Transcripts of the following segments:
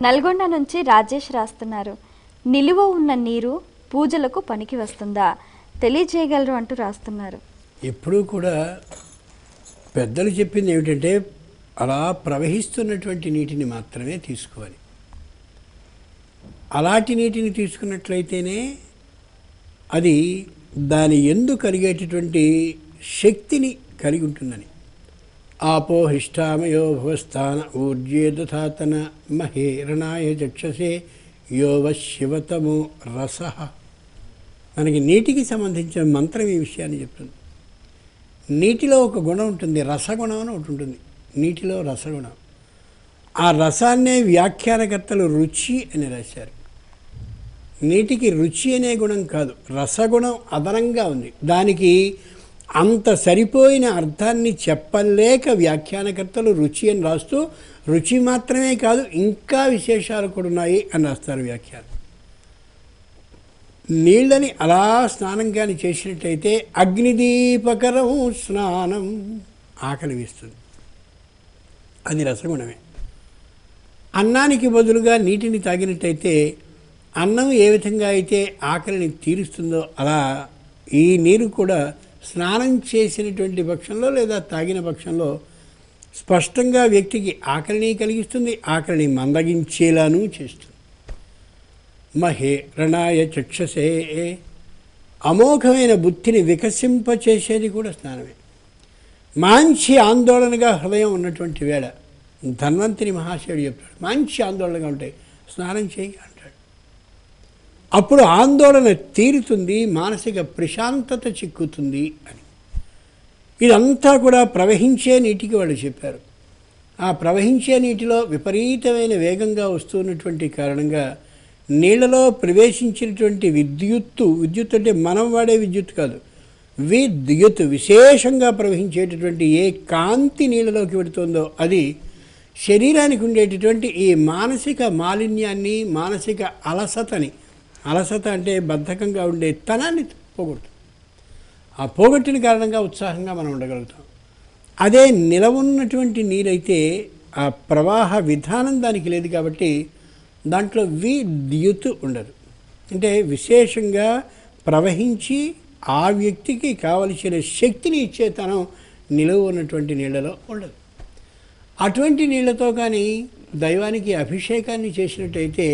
నల్గొండ నుంచి రాజేష్ రాస్తున్నారు. నిలువ ఉన్న నీరు పూజలకు పనికి వస్తుందా తెలియజేయగలరు అంటూ రాస్తున్నారు. ఎప్పుడూ కూడా పెద్దలు చెప్పింది ఏమిటంటే అలా ప్రవహిస్తున్నటువంటి నీటిని మాత్రమే తీసుకోవాలి. అలాంటి నీటిని తీసుకున్నట్లయితేనే అది దాని యందు కలిగేటటువంటి శక్తిని కలిగి ఉంటుందని. ఆపో హిష్టామయో భవస్థాన ఊర్జేదథాతన మహే రణాయ చక్షసే యోవ శివతమో రస. మనకి నీటికి సంబంధించిన మంత్రం ఈ విషయాన్ని చెప్తుంది. నీటిలో ఒక గుణం ఉంటుంది, రసగుణం అని ఒకటి ఉంటుంది. నీటిలో రసగుణం. ఆ రసాన్నే వ్యాఖ్యానకర్తలు రుచి అని రాశారు. నీటికి రుచి అనే గుణం కాదు, రసగుణం అదనంగా ఉంది. దానికి అంత సరిపోయిన అర్థాన్ని చెప్పలేక వ్యాఖ్యానకర్తలు రుచి అని రాస్తూ, రుచి మాత్రమే కాదు ఇంకా విశేషాలు కూడా ఉన్నాయి అని రాస్తారు వ్యాఖ్యానం. నీళ్ళని అలా స్నానం కానీ చేసినట్టయితే అగ్నిదీపకరం స్నానం, ఆకలి వేస్తుంది, అది రసగుణమే. అన్నానికి బదులుగా నీటిని తాగినట్టయితే అన్నం ఏ విధంగా అయితే ఆకలిని తీరుస్తుందో అలా ఈ నీరు కూడా స్నానం చేసినటువంటి పక్షంలో లేదా తాగిన పక్షంలో స్పష్టంగా వ్యక్తికి ఆకలిని కలిగిస్తుంది, ఆకలిని మందగించేలాను చేస్తుంది. మహే రణాయ చక్షసే, అమోఘమైన బుద్ధిని వికసింపచేసేది కూడా స్నానమే. మంచి ఆందోళనగా హృదయం ఉన్నటువంటి వేళ ధన్వంతరి మహాశయుడు చెప్తాడు, మంచి ఆందోళనగా ఉంటాయి, స్నానం చేయి అంటాడు. అప్పుడు ఆందోళన తీరుతుంది, మానసిక ప్రశాంతత చిక్కుతుంది అని. ఇదంతా కూడా ప్రవహించే నీటికి వాళ్ళు చెప్పారు. ఆ ప్రవహించే నీటిలో విపరీతమైన వేగంగా వస్తున్నటువంటి కారణంగా నీళ్లలో ప్రవేశించినటువంటి విద్యుత్ అంటే మనం వాడే విద్యుత్ కాదు, విద్యుత్ విశేషంగా ప్రవహించేటటువంటి ఏ కాంతి నీళ్ళలోకి పెడుతుందో అది శరీరానికి ఉండేటటువంటి ఈ మానసిక మాలిన్యాన్ని, మానసిక అలసతని, అలసత అంటే బద్ధకంగా ఉండే తనాన్ని పోగొడుతుంది. ఆ పోగొట్టిన కారణంగా ఉత్సాహంగా మనం ఉండగలుగుతాం. అదే నిలవున్నటువంటి నీరైతే ఆ ప్రవాహ విధానం దానికి లేదు కాబట్టి దాంట్లో విద్యుత్ ఉండదు. అంటే విశేషంగా ప్రవహించి ఆ వ్యక్తికి కావలసిన శక్తిని ఇచ్చేతనం నిలువ ఉన్నటువంటి నీళ్ళలో ఉండదు. అటువంటి నీళ్లతో కానీ దైవానికి అభిషేకాన్ని చేసినట్టయితే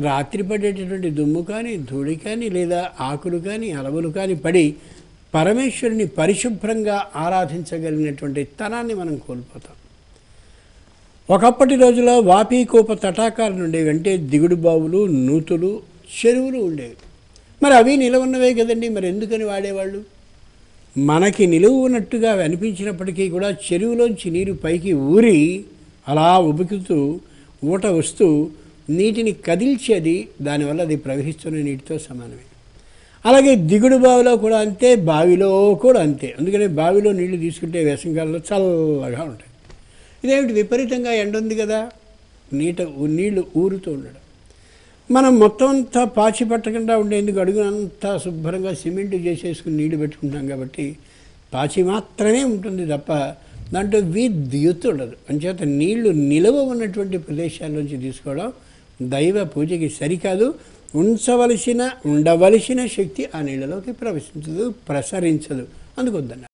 రాత్రి పడేటటువంటి దుమ్ము కానీ, ధూళి కానీ, లేదా ఆకులు కానీ, అలవులు కానీ పడి పరమేశ్వరుని పరిశుభ్రంగా ఆరాధించగలిగినటువంటి తనాన్ని మనం కోల్పోతాం. ఒకప్పటి రోజుల్లో వాపీకూప తటాకాలు ఉండేవి, అంటే దిగుడు బావులు, నూతులు, చెరువులు ఉండేవి. మరి అవి నిలవ ఉన్నవే కదండి, మరి ఎందుకని వాడేవాళ్ళు? మనకి నిలువ ఉన్నట్టుగా అనిపించినప్పటికీ కూడా చెరువులోంచి నీరు పైకి ఊరి అలా ఉబుకుతూ ఊట వస్తూ నీటిని కదిల్చేది, దానివల్ల అది ప్రవహిస్తున్న నీటితో సమానమే. అలాగే దిగుడు బావిలో కూడా అంతే, బావిలో కూడా అంతే. అందుకనే బావిలో నీళ్లు తీసుకుంటే వేసవికాలంలో చల్లగా ఉంటాయి. ఇదేమిటి, విపరీతంగా ఎండ ఉంది కదా, నీళ్లు ఊరుతూ ఉండడం. మనం మొత్తం అంతా పాచి పట్టకుండా ఉండేందుకు అడుగునంతా శుభ్రంగా సిమెంట్ చేసేసుకుని నీళ్లు పెట్టుకుంటాం కాబట్టి పాచి మాత్రమే ఉంటుంది తప్ప దాంట్లో విద్యుత్ ఉండదు. అంచేత నీళ్లు నిలవ ఉన్నటువంటి ప్రదేశాల్లోంచి తీసుకోవడం దైవ పూజకి సరికాదు. ఉండవలసిన శక్తి ఆ నీళ్ళలోకి ప్రసరించదు, అందుకొద్దన్నారు.